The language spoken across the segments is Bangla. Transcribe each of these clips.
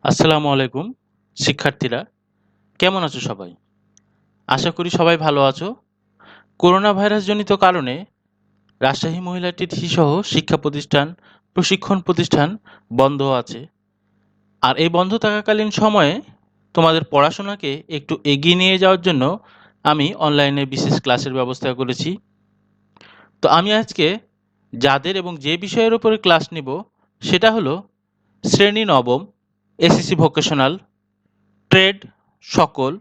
আসসালামু আলাইকুম শিক্ষার্থীরা, কেমন আছো সবাই? আশা করি সবাই ভালো আছো। করোনা ভাইরাসজনিত কারণে রাজশাহী মহিলা টিসি সহ শিক্ষা প্রতিষ্ঠান, প্রশিক্ষণ প্রতিষ্ঠান বন্ধ আছে। আর এই বন্ধ থাকাকালীন সময়ে তোমাদের পড়াশোনাকে একটু এগিয়ে নিয়ে যাওয়ার জন্য আমি অনলাইনে বিশেষ ক্লাসের ব্যবস্থা করেছি। তো আমি আজকে যাদের এবং যে বিষয়ের উপরে ক্লাস নিব সেটা হলো শ্রেণী নবম, এসএসসি ভোকেশনাল, ট্রেড সকল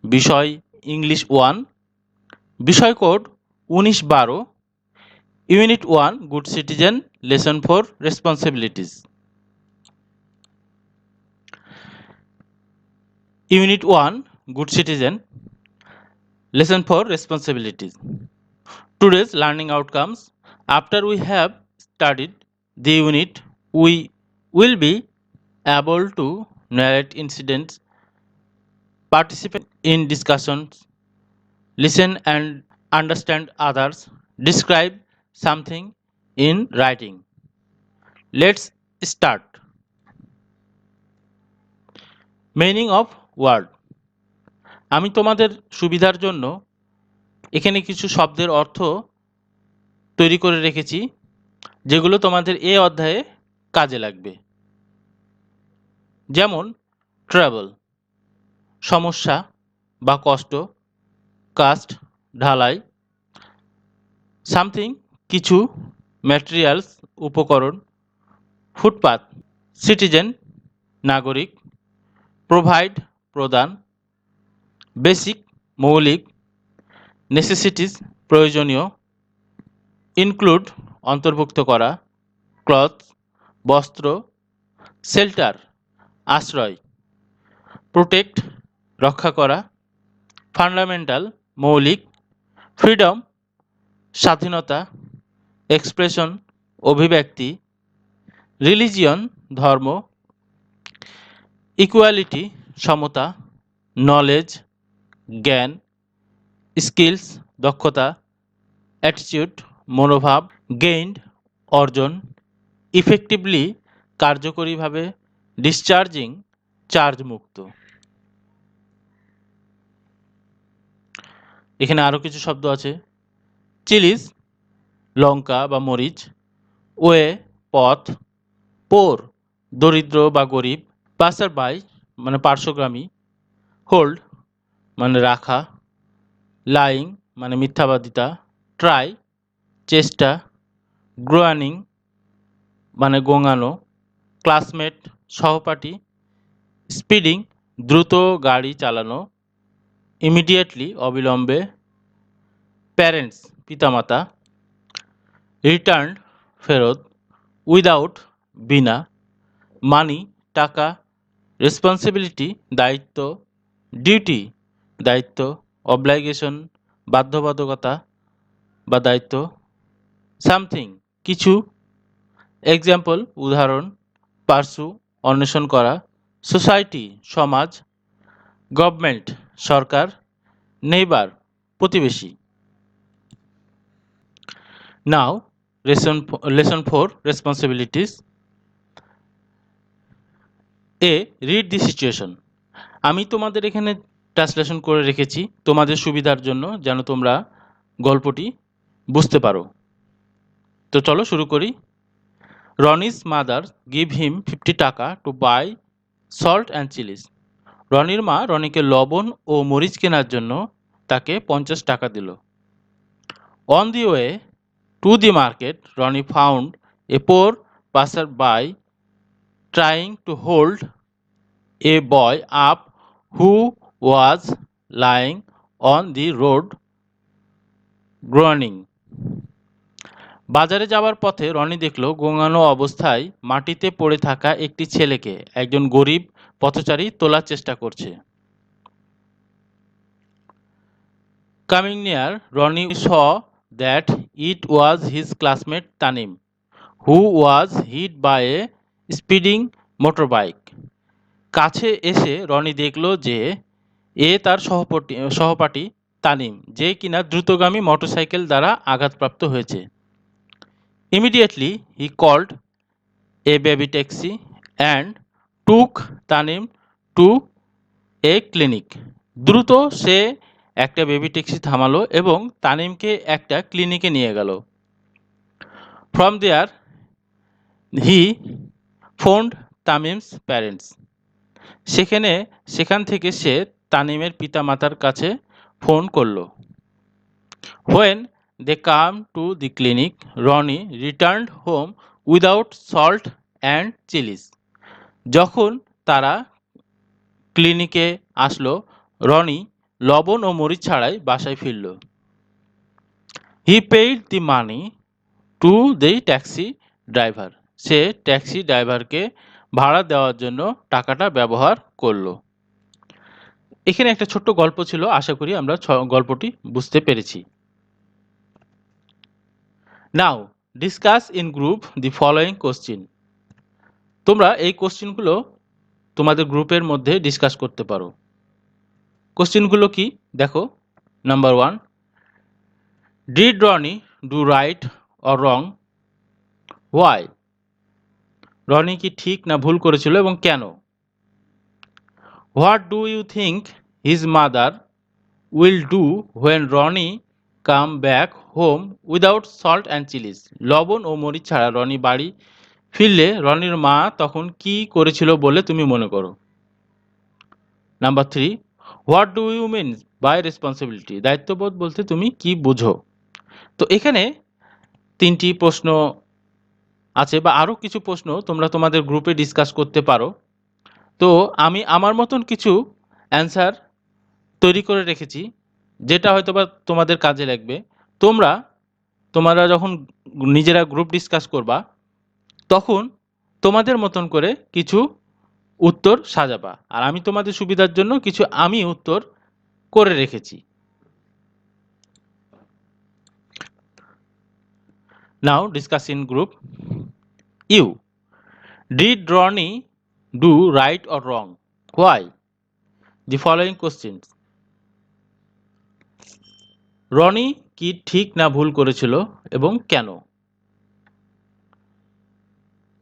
বিষয় ইংলিশ 1, বিষয় code 19-12, unit 1 good citizen, lesson 4 responsibilities. Unit 1 good citizen, lesson 4 responsibilities. Today's learning outcomes. After we have studied the unit, we will be able to narrate incidents, participate in discussions, listen and understand others, describe something in writing. Let's start. Meaning of word. আমি তোমাদের সুবিধার জন্য এখানে কিছু শব্দের অর্থ তৈরি করে রেখেছি, যেগুলো তোমাদের এই অধ্যায়ে কাজে লাগবে। যেমন ট্রাবল সমস্যা বা কষ্ট, কাস্ট ঢালাই, সামথিং কিছু, ম্যাটেরিয়ালস উপকরণ, ফুটপাত সিটিজেন নাগরিক, প্রোভাইড প্রদান, বেসিক মৌলিক, নেসেসিটিস প্রয়োজনীয়, ইনক্লুড অন্তর্ভুক্ত করা, ক্লথ বস্ত্র, শেল্টার আশ্রয়, প্রোটেক্ট রক্ষা করা, ফান্ডামেন্টাল মৌলিক, ফ্রিডম স্বাধীনতা, এক্সপ্রেশন অভিব্যক্তি, রিলিজিয়ন ধর্ম, ইকুয়ালিটি সমতা, নলেজ জ্ঞান, স্কিলস দক্ষতা, অ্যাটিটিউড মনোভাব, গেইনড অর্জন, ইফেক্টিভলি কার্যকরীভাবে, ডিসচার্জিং চার্জ মুক্ত। এখানে আরও কিছু শব্দ আছে। চিলিজ লঙ্কা বা মরিচ, ওয়ে পথ, পোর দরিদ্র বা গরিব, পাসার বাই মানে পার্শ্বগামী, হোল্ড মানে রাখা, লাইং মানে মিথ্যাবাদিতা, ট্রাই চেষ্টা, গ্রোয়ানিং মানে গোঙানো, ক্লাসমেট সহপাঠী, স্পিডিং দ্রুত গাড়ি চালানো, ইমিডিয়েটলি অবিলম্বে, প্যারেন্টস পিতামাতা, রিটার্ন ফেরত, উইদাউট বিনা, মানি টাকা, রেসপন্সিবিলিটি দায়িত্ব, ডিউটি দায়িত্ব, অব্লাইগেশন বাধ্যবাধকতা বা দায়িত্ব, সামথিং কিছু, এক্সাম্পল উদাহরণ, পার্সু অন্বেষণ করা, সোসাইটি সমাজ, গভর্নমেন্ট সরকার, নেইবার প্রতিবেশী। নাও lesson 4 responsibilities. A read the situation. আমি তোমাদের এখানে ট্রান্সলেশন করে রেখেছি তোমাদের সুবিধার জন্য, যেন তোমরা গল্পটি বুঝতে পারো। তো চলো শুরু করি। রনিস মাদার গিভ হিম 50 টাকা to buy salt and chillies. রনির মা রনিকে লবণ ও মরিচ কেনার জন্য তাকে 50 টাকা দিল। On the way to the market Roni found a poor passer by trying to hold a boy up who was lying on the road groaning. বাজারে যাওয়ার পথে রনি দেখল গোঙানো অবস্থায় মাটিতে পড়ে থাকা একটি ছেলেকে একজন গরিব পথচারী তোলার চেষ্টা করছে। Coming near, Ronnie saw that it was his classmate Tanim, who was hit by a speeding motorbike. কাছে এসে রনি দেখল যে তার সহপাঠী তানিম, যে কিনা দ্রুতগামী মোটরসাইকেল দ্বারা আঘাতপ্রাপ্ত হয়েছে। Immediately he called a baby taxi and took তানিম টু এ ক্লিনিক। দ্রুত সে একটা বেবি ট্যাক্সি থামালো এবং তানিমকে একটা ক্লিনিকে নিয়ে গেল। From there he phoned Tamim's parents. সেখান থেকে সে তানিমের পিতামাতার কাছে ফোন করলো। When they come to the clinic, Ronnie returned home without salt and chilies. যখন তারা ক্লিনিকে আসলো, রনি লবণ ও মরিচ ছাড়াই বাসায় ফিরল। He paid the money to the taxi driver. Say taxi ড্রাইভারকে ভাড়া দেওয়ার জন্য টাকাটা ব্যবহার করলো। এখানে একটা ছোট্ট গল্প ছিল, আশা করি আমরা গল্পটি বুঝতে পেরেছি। Now discuss in group the following question. তোমরা এই কোশ্চিনগুলো তোমাদের গ্রুপের মধ্যে ডিসকাস করতে পারো। কোশ্চিনগুলো কি দেখো। Number 1, did Roni do right or wrong? Why? রনি কি ঠিক না ভুল করেছিল এবং কেন? What do you think his mother will do when Roni come back home without salt and chillies? লবণ ও মরিচ ছাড়া রনি বাড়ি ফিরলে রনির মা তখন কি করেছিল বলে তুমি মনে করো? Number 3, what do you mean by responsibility? দায়িত্ববোধ বলতে তুমি কি বুঝো? তো এখানে 3টি প্রশ্ন আছে বা আরও কিছু প্রশ্ন তোমরা তোমাদের গ্রুপে ডিসকাস করতে পারো। তো আমি আমার মতন কিছু অ্যান্সার তৈরি করে রেখেছি, যেটা হয়তো বা তোমাদের কাজে লাগবে। তোমরা যখন নিজেরা গ্রুপ ডিসকাস করবা, তখন তোমাদের মতন করে কিছু উত্তর সাজাবা, আর আমি তোমাদের সুবিধার জন্য কিছু উত্তর করে রেখেছি। Now discuss in group. You, did Roni do right or wrong? Why? The following questions. Rony কি ঠিক না ভুল করেছিল এবং কেন?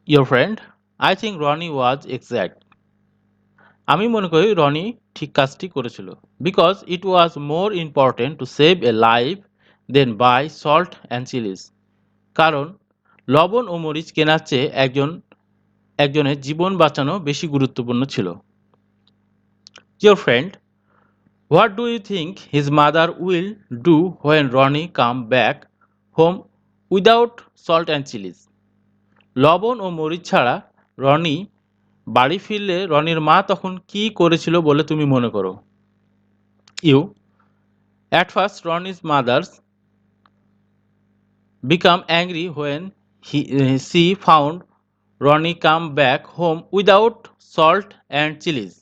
Your friend, I think Rony was exact. আমি মনে করি রনি ঠিক কাজটি করেছিল। Because it was more important to save a life than buy salt and chillies. কারণ লবণ ও মরিচ কেনার চেয়ে একজনের জীবন বাঁচানো বেশি গুরুত্বপূর্ণ ছিল। Your friend, what do you think his mother will do when Roni come back home without salt and chillies? লবণ ও মরিচ ছাড়া রনি বাড়ি ফিরলে রনির মা তখন কি করেছিল বলে তুমি মনে করো? You, at first Rony's mother's become angry when she found Rony come back home without salt and chillies.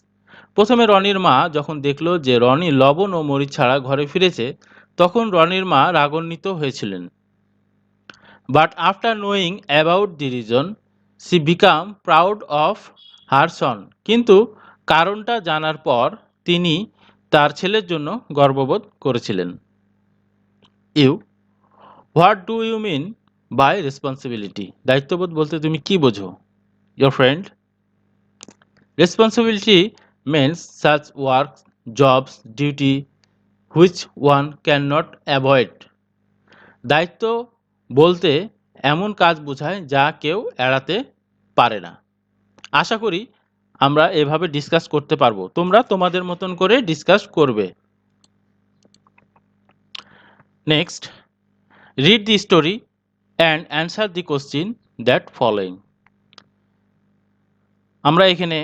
প্রথমে রনির মা যখন দেখলো যে রনি লবণ ও মরিচ ছাড়া ঘরে ফিরেছে, তখন রনির মা রাগান্বিত হয়েছিলেন। But after knowing about the reason she became proud of her son. কিন্তু কারণটা জানার পর তিনি তার ছেলের জন্য গর্ববোধ করেছিলেন। You, what do you mean by responsibility? দায়িত্ববোধ বলতে তুমি কি বোঝো? Your friend, responsibility means such work, jobs, duty which one cannot avoid. দায়িত্ব বলতে এমন কাজ বোঝায় যা কেউ এড়াতে পারে না। আশা করি আমরা এভাবে ডিসকাস করতে পারবো। তোমরা তোমাদের মতন করে ডিসকাস করবে। Next, read the story and answer the question that following. আমরা এখানে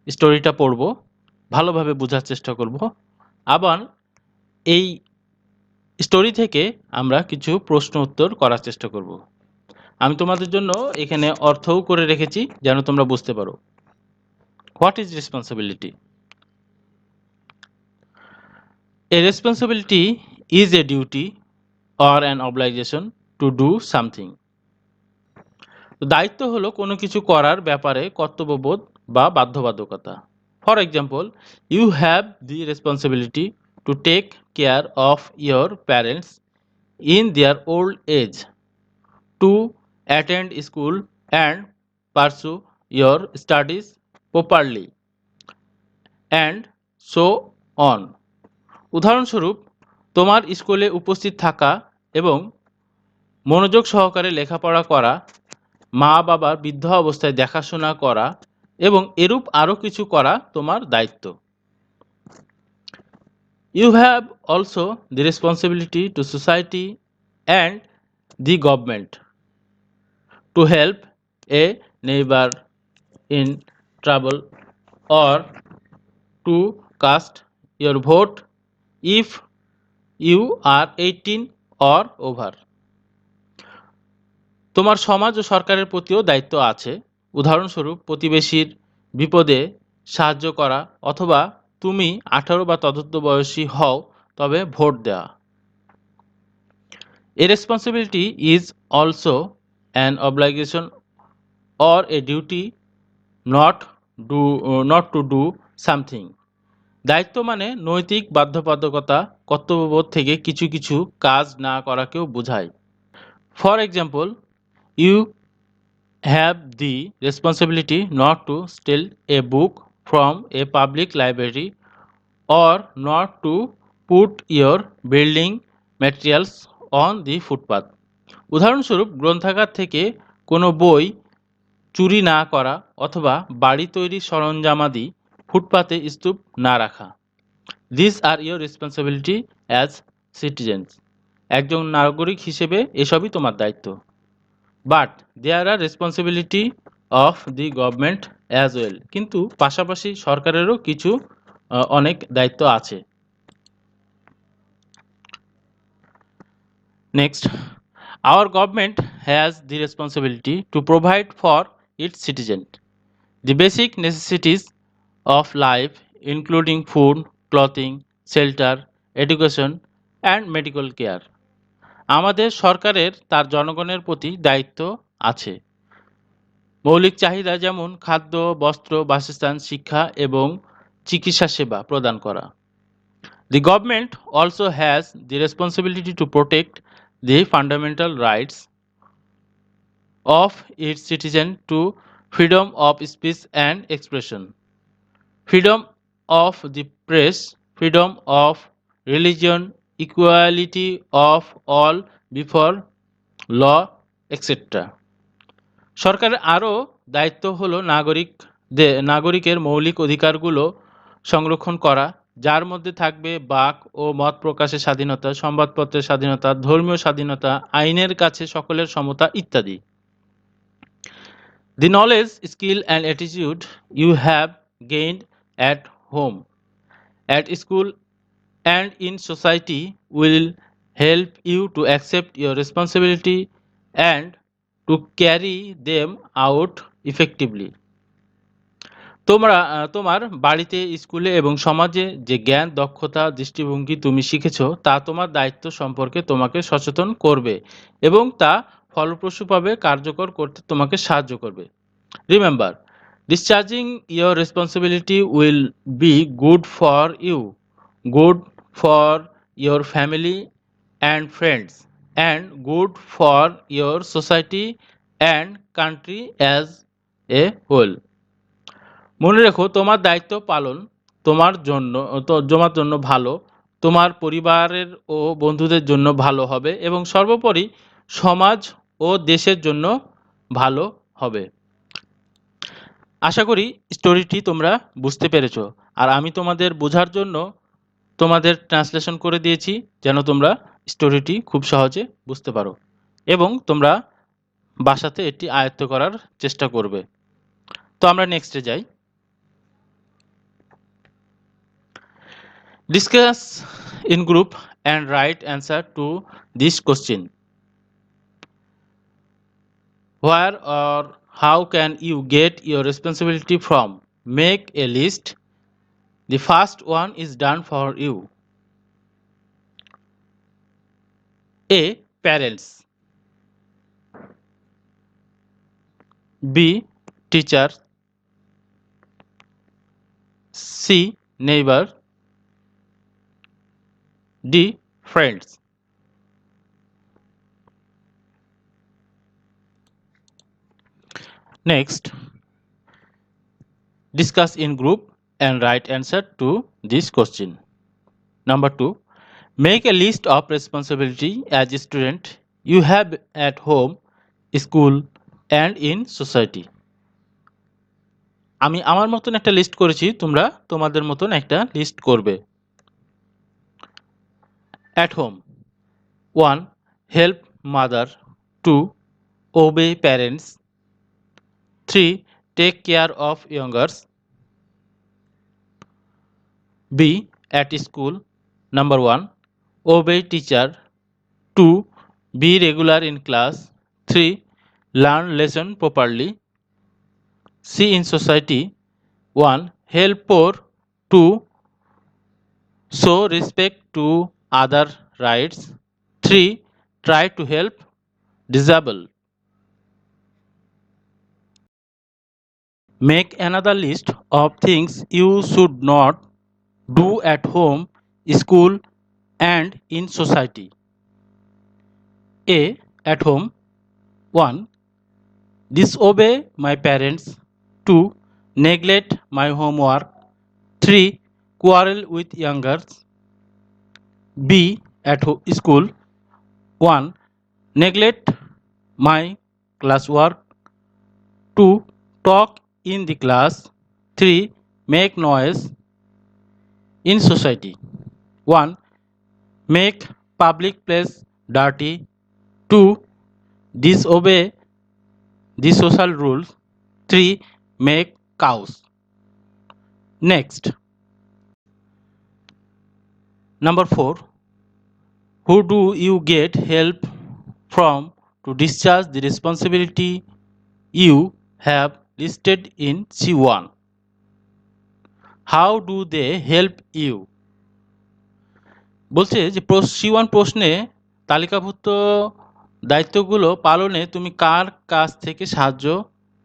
স্টোরিটা পড়ব, ভালোভাবে বোঝার চেষ্টা করব। আবার এই স্টোরি থেকে আমরা কিছু প্রশ্ন উত্তর করার চেষ্টা করব। আমি তোমাদের জন্য এখানে অর্থও করে রেখেছি যেন তোমরা বুঝতে পারো। What is responsibility? A responsibility is a duty or an obligation to do something. দায়িত্ব হলো কোনো কিছু করার ব্যাপারে কর্তব্যবোধ বা বাধ্যবাধকতা। For example, you have the responsibility to take care of your parents in their old age, to attend school and pursue your studies properly, and so on. উদাহরণস্বরূপ, তোমার স্কুলে উপস্থিত থাকা এবং মনোযোগ সহকারে লেখাপড়া করা, মা বাবার বৃদ্ধ অবস্থায় দেখাশোনা করা এবং এরূপ আরও কিছু করা তোমার দায়িত্ব। You have also the responsibility to society and the government to help a neighbor in trouble or to cast your vote if you are 18 or over. তোমার সমাজ ও সরকারের প্রতিও দায়িত্ব আছে। উদাহরণস্বরূপ, প্রতিবেশীর বিপদে সাহায্য করা অথবা তুমি 18 বা ততোধিক বয়সী হও তবে ভোট দেওয়া। A responsibility is also an obligation or a duty not to do something. দায়িত্ব মানে নৈতিক বাধ্যবাধকতা, কর্তব্যবোধ থেকে কিছু কিছু কাজ না করাকেও বোঝায়। For example, you have the responsibility not to steal a book from a public library or not to put your building materials on the footpath. উদাহরণস্বরূপ, গ্রন্থাগার থেকে কোনো বই চুরি না করা অথবা বাড়ি তৈরির সরঞ্জামাদি ফুটপাতে স্তূপ না রাখা। These are your responsibility as citizens. একজন নাগরিক হিসেবে এসবই তোমার দায়িত্ব। But there are responsibility of the government as well. কিন্তু পাশাপাশি সরকারেরও কিছু অনেক দায়িত্ব আছে। Next, our government has the responsibility to provide for its citizens the basic necessities of life, including food, clothing, shelter, education, and medical care. আমাদের সরকারের তার জনগণের প্রতি দায়িত্ব আছে। মৌলিক চাহিদা যেমন খাদ্য, বস্ত্র, বাসস্থান, শিক্ষা এবং চিকিৎসা সেবা প্রদান করা। The government also has the responsibility to protect the fundamental rights of its citizens to freedom of speech and expression, freedom of the press, freedom of religion, equality of all before law, etc. সরকারের আরও দায়িত্ব হলো নাগরিকের মৌলিক অধিকারগুলো সংরক্ষণ করা, যার মধ্যে থাকবে বাক ও মত প্রকাশের স্বাধীনতা, সংবাদপত্রের স্বাধীনতা, ধর্মীয় স্বাধীনতা, আইনের কাছে সকলের সমতা ইত্যাদি। The knowledge, skill and attitude you have gained at home, at school and in society will help you to accept your responsibility and to carry them out effectively. তোমার বাড়িতে, স্কুলে এবং সমাজে যে জ্ঞান, দক্ষতা, দৃষ্টিভঙ্গি তুমি শিখেছো তা তোমার দায়িত্ব সম্পর্কে তোমাকে সচেতন করবে এবং তা ফলপ্রসূভাবে কার্যকর করতে তোমাকে সাহায্য করবে। Remember, discharging your responsibility will be good for you, good for your family and friends, and good for your society and country as a whole. মনে রেখো, তোমার দায়িত্ব পালন তোমার জন্য ভালো, তোমার পরিবারের ও বন্ধুদের জন্য ভালো হবে এবং সর্বোপরি সমাজ ও দেশের জন্য ভালো হবে। আশা করি স্টোরিটি তোমরা বুঝতে পেরেছো, আর আমি তোমাদের বোঝার জন্য তোমাদের ট্রান্সলেশন করে দিয়েছি যেন তোমরা স্টোরিটি খুব সহজে বুঝতে পারো এবং তোমরা বাসাতে এটি আয়ত্ত করার চেষ্টা করবে। তো আমরা নেক্সটে যাই। Discuss in group and write answer to this question. Where or how can you get your responsibility from? Make a list. The first one is done for you. A. Parents. B. Teachers. C. Neighbor. D. Friends. Next, Discuss in group and write answer to this question. Number 2, make a list of responsibility as a student you have at home, school and in society. আমি আমার মতন একটা লিস্ট করেছি, তোমরা তোমাদের মতন একটা লিস্ট করবে। At home, 1. Help mother. 2. Obey parents. 3. Take care of youngers. B. At school, number 1. Obey teacher. 2. Be regular in class. 3. Learn lesson properly. C. In society, 1. Help poor. 2. Show respect to other rights. 3. Try to help disabled. Make another list of things you should not do at home, school and in society. A. At home, 1. Disobey my parents. 2. Neglect my homework. 3. Quarrel with youngers. B. At school, 1. Neglect my classwork. 2. Talk in the class. 3. Make noise. In society, 1. Make public place dirty. 2. Disobey the social rules. 3. Make chaos. Next, number 4. Who do you get help from to discharge the responsibility you have listed in C1? How do they help you? বলছে যে C1 প্রশ্নে তালিকাভুক্ত দায়িত্বগুলো পালনে তুমি কার কাছ থেকে সাহায্য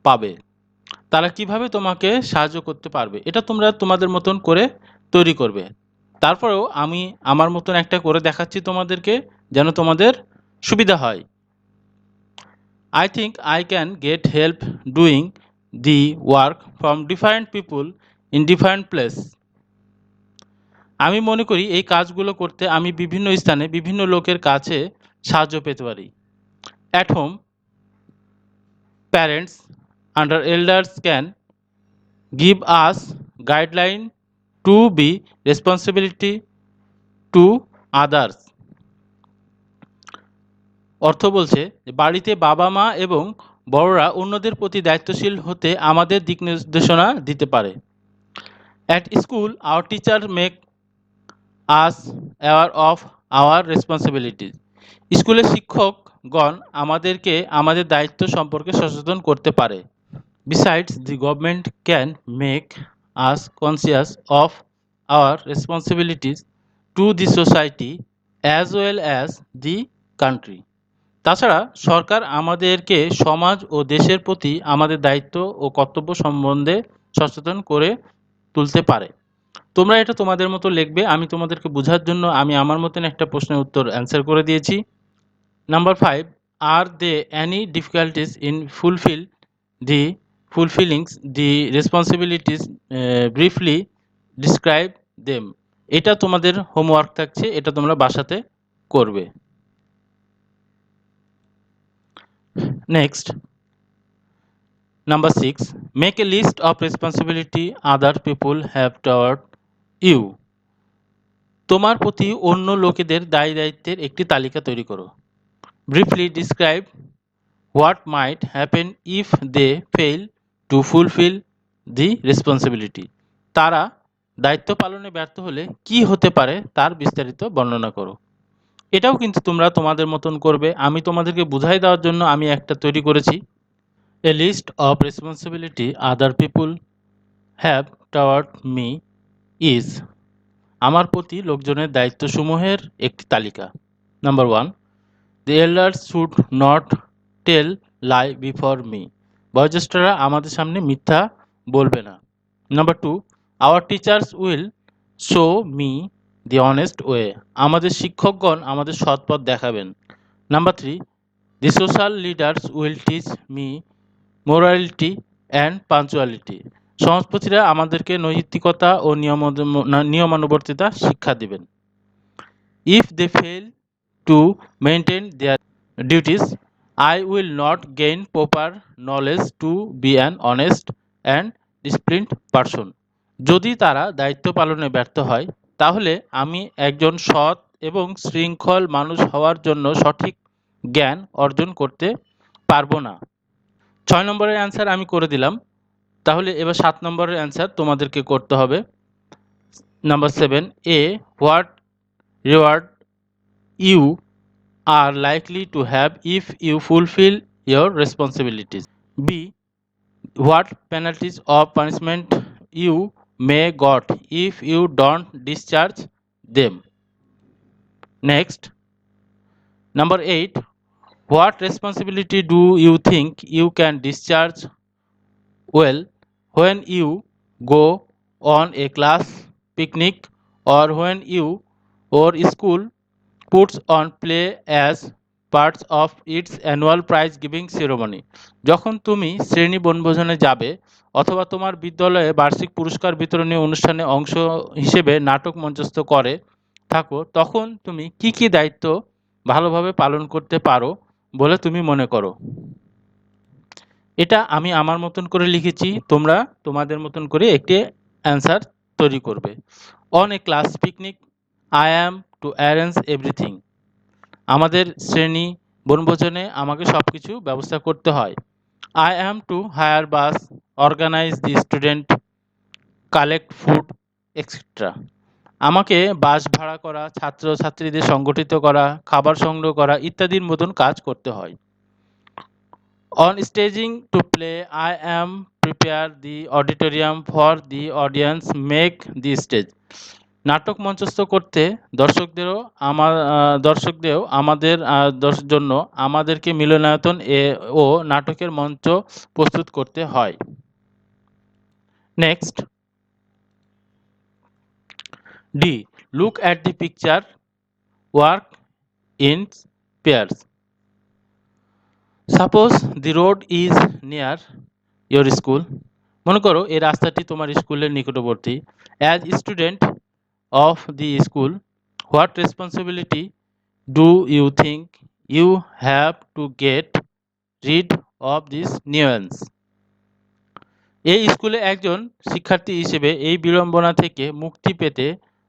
পাবে, তারা কিভাবে তোমাকে সাহায্য করতে পারবে, এটা তোমরা তোমাদের মতন করে তৈরি করবে। তারপরেও আমি আমার মতন একটা করে দেখাচ্ছি তোমাদেরকে, যেন তোমাদের সুবিধা হয়। I think I can get help doing the work from different people in different place. আমি মনে করি এই কাজগুলো করতে আমি বিভিন্ন স্থানে বিভিন্ন লোকের কাছে সাহায্য পেতে পারি। At home, parents under elders can give us guideline to be responsibility to others. অর্থ বলছে বাড়িতে বাবা মা এবং বড়রা অন্যদের প্রতি দায়িত্বশীল হতে আমাদের দিক নির্দেশনা দিতে পারে। At school, our teacher make us aware of our responsibilities. স্কুলের শিক্ষকগণ আমাদেরকে আমাদের দায়িত্ব সম্পর্কে সচেতন করতে পারে। Besides, the government can make us conscious of our responsibilities to the society as well as the country. তাছাড়া সরকার আমাদেরকে সমাজ ও দেশের প্রতি আমাদের দায়িত্ব ও কর্তব্য সম্বন্ধে সচেতন করে তুলতে পারে। তোমরা এটা তোমাদের মতো লিখবে, আমি তোমাদেরকে বোঝার জন্য আমি আমার মতন একটা প্রশ্নের উত্তর অ্যান্সার করে দিয়েছি। Number 5, are there any difficulties in fulfilling the responsibilities, briefly describe them. এটা তোমাদের হোমওয়ার্ক থাকছে, এটা তোমরা বাসাতে করবে। Next, number 6, make a list of responsibility other people have toward you. তোমার প্রতি অন্য লোকেদের দায়-দায়িত্বের একটি তালিকা তৈরি করো। Briefly describe what might happen if they fail to fulfill the responsibility. তারা দায়িত্ব পালনে ব্যর্থ হলে কি হতে পারে তার বিস্তারিত বর্ণনা করো। এটাও কিন্তু তোমরা তোমাদের মতন করবে, আমি তোমাদেরকে বুঝাই দেওয়ার জন্য আমি একটা তৈরি করেছি। A list of responsibility other people have toward me is, আমার প্রতি লোকজনের দায়িত্বসমূহের একটি তালিকা। Number 1, the elders should not tell lie before me. বয়োজ্যেষ্ঠরা আমাদের সামনে মিথ্যা বলবে না। Number 2, our teachers will show me the honest way. আমাদের শিক্ষকগণ আমাদের সৎ পথ দেখাবেন। Number 3, the social leaders will teach me morality and punctuality. সমাজপতিরা আমাদেরকে নৈতিকতা ও নিয়মানুবর্তিতা শিক্ষা দিবেন। If they fail to maintain their duties, I will not gain proper knowledge to be an honest and disciplined person. যদি তারা দায়িত্ব পালনে ব্যর্থ হয়, তাহলে আমি একজন সৎ এবং শৃঙ্খল মানুষ হওয়ার জন্য সঠিক জ্ঞান অর্জন করতে পারবো না। ৬ নম্বরের অ্যান্সার আমি করে দিলাম। তাহলে এবার ৭ নম্বরের অ্যান্সার তোমাদেরকে করতে হবে। Number 7, A what reward you are likely to have if you fulfill your responsibilities. B. What penalties or punishment you may got if you don't discharge them. Next, number 8. What responsibility do you think you can discharge well when you go on a class picnic or when you or school puts on play as parts of its annual prize giving ceremony. যখন তুমি শ্রেণী বনভোজনে যাবে অথবা তোমার বিদ্যালয়ে বার্ষিক পুরস্কার বিতরণী অনুষ্ঠানে অংশ হিসেবে নাটক মঞ্চস্থ করে থাকো, তখন তুমি কি কি দায়িত্ব ভালোভাবে পালন করতে পারো বলে তুমি মনে করো? এটা আমি আমার মতন করে লিখেছি, তোমরা তোমাদের মতন করে একটি অ্যান্সার তৈরি করবে। On a class picnic I am to arrange everything. আমাদের শ্রেণী বনভোজনে আমাকে সব কিছু ব্যবস্থা করতে হয়। I am to hire bus, organise the student, collect food etcetera. আমাকে বাস ভাড়া করা, ছাত্রছাত্রীদের সংগঠিত করা, খাবার সংগ্রহ করা ইত্যাদির মতন কাজ করতে হয়। On staging to play I am prepare the auditorium for the audience, make the stage. নাটক মঞ্চস্থ করতে দর্শকদেরও আমাদের জন্য আমাদেরকে মিলনায়তন ও নাটকের মঞ্চ প্রস্তুত করতে হয়। Next, D. Look at the picture, work in pairs. Suppose the road is near your school. মনে করো এই রাস্তাটি তোমার স্কুলের নিকটবর্তী। As student of the school, what responsibility do you think you have to get rid of this nuisance? এই স্কুলে একজন শিক্ষার্থী হিসেবে এই বিড়ম্বনা থেকে মুক্তি পেতে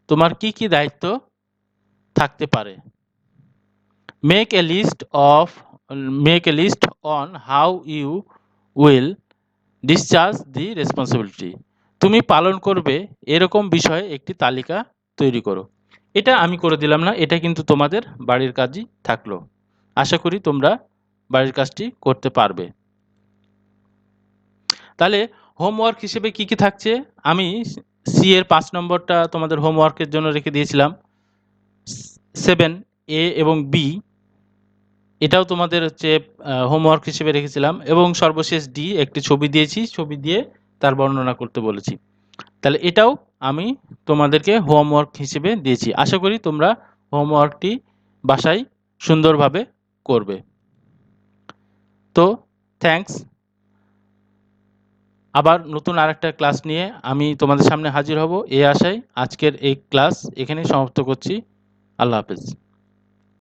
তোমার কি কি দায়িত্ব থাকতে পারে? Make a list on how you will discharge the responsibility. তুমি পালন করবে এরকম বিষয়ে একটি তালিকা তৈরি করো। এটা আমি করে দিলাম না, এটা কিন্তু তোমাদের বাড়ির কাজই থাকলো। আশা করি তোমরা বাড়ির কাজটি করতে পারবে। তাহলে হোমওয়ার্ক হিসেবে কি কি থাকছে, আমি সি এর 5 নম্বরটা তোমাদের হোমওয়ার্কের জন্য রেখে দিয়েছিলাম। 7 এ এবং বি এটাও তোমাদের হচ্ছে হোমওয়ার্ক হিসেবে রেখেছিলাম, এবং সর্বশেষ ডি একটি ছবি দিয়েছি, ছবি দিয়ে তার বর্ণনা করতে বলেছি। তাহলে এটাও আমি তোমাদেরকে হোমওয়ার্ক হিসেবে দিয়েছি। আশা করি তোমরা হোমওয়ার্কটি বাসায় সুন্দরভাবে করবে। তো থ্যাঙ্কস। আবার নতুন আরেকটা ক্লাস নিয়ে আমি তোমাদের সামনে হাজির হব এই আশায় আজকের এই ক্লাস এখানেই সমাপ্ত করছি। আল্লাহ হাফেজ।